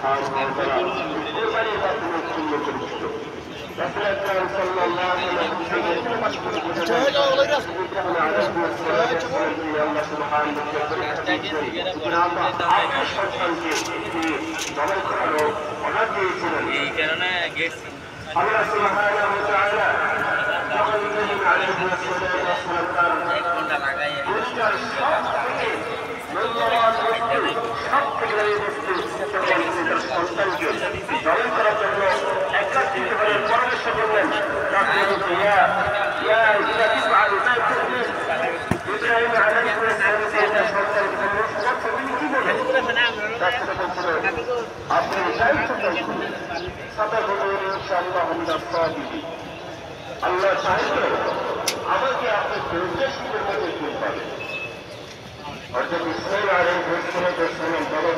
সুবহানাহু ওয়া তাআলা কুরবানির মাধ্যমে উৎপন্ন করেছিল। রাসূল আকরাম সাল্লাল্লাহু আলাইহি ওয়াসাল্লাম আল্লাহ সুবহানাহু ওয়া তাআলা আপনার সন্তানকে জবাই করার অর্ডার দিয়েছিলেন। এই কারণে আল্লাহ সুবহানাহু ওয়া তাআলা যখন ইব্রাহিম আলাইহিস সালাম তার পরিষ্কার সন্তানকে জবাই করার জন্য একত্রিত হয়ে পরামর্শ করলেন। ইব্রাহিম আলাইহিস সালাম সন্তানকে কি বলেন? আপনি আল্লাহ চাইলে আমাকে আপনি নির্দেশকের মধ্যে করবেন। অর্থাৎ ইসমাইল আলাইহিস সালাম বাবার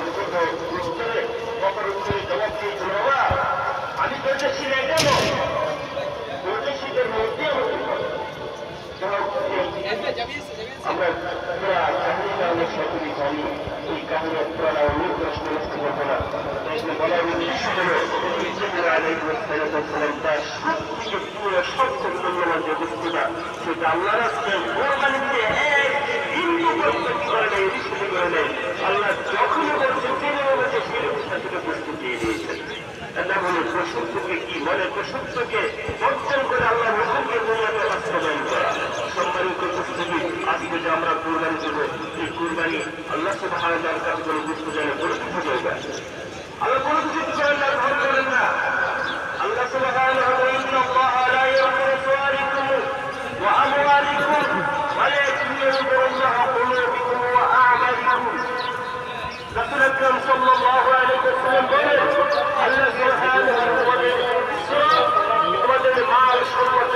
উত্তরে বাবার উত্তরে জবাব দিয়েছিল, বাবা আমি নির্দেশী নাই কেন? নির্দেশিকের মধ্যে আমরা অনেক সকলেই জানি। এই কাহিনীর প্রায় অনেক প্রশ্ন করবো না। এখানে বলার উদ্দেশ্য হল ইব্রাহিম আলাইহিস সালাম তার সবথেকে পুরো সবচেয়ে মূল্যবান যে বস্তুটা সেটা আল্লাহ রাসূলের কোরবানিতে এক বিন্দু প্রস্তুতি করে নেই, রিসিভ করে নেই। আল্লাহ যখনই বলছেন তিনি বলছে সেই অবস্থাকে প্রস্তুতি দিয়ে দিয়েছেন। এটা বলে প্রশংসকে কি বলে? প্রশংসকে অর্জন করে আল্লাহ রসুলকে দুনিয়াতে বাস্তবায়ন করা। সম্মানিত উপস্থিতি, আজকে যে আমরা কুরবানি দেব, এই কুরবানি আল্লাহ সুবহানাহু ওয়া তাআলার কাছে কোনো কিছু জানে কোনো কিছু জায়গা আল্লাহ কোনো কিছু করেন না, গ্রহণ করেন না। আল্লাহ সুবহানাহু ওয়া তাআলা ইন্নাল্লাহা লা ইয়াগফিরু সুআলাকুম ওয়া আমওয়ালাকুম ওয়ালাকিন ইয়াগফিরুল্লাহু কুলুবাকুম ওয়া আ'মালাকুম। রাসূল আকরাম সাল্লাল্লাহু আলাইহি ওয়াসাল্লাম বলেন, আল্লাহ সুবহানাহু ওয়া তাআলা তোমাদের মাল সম্পদ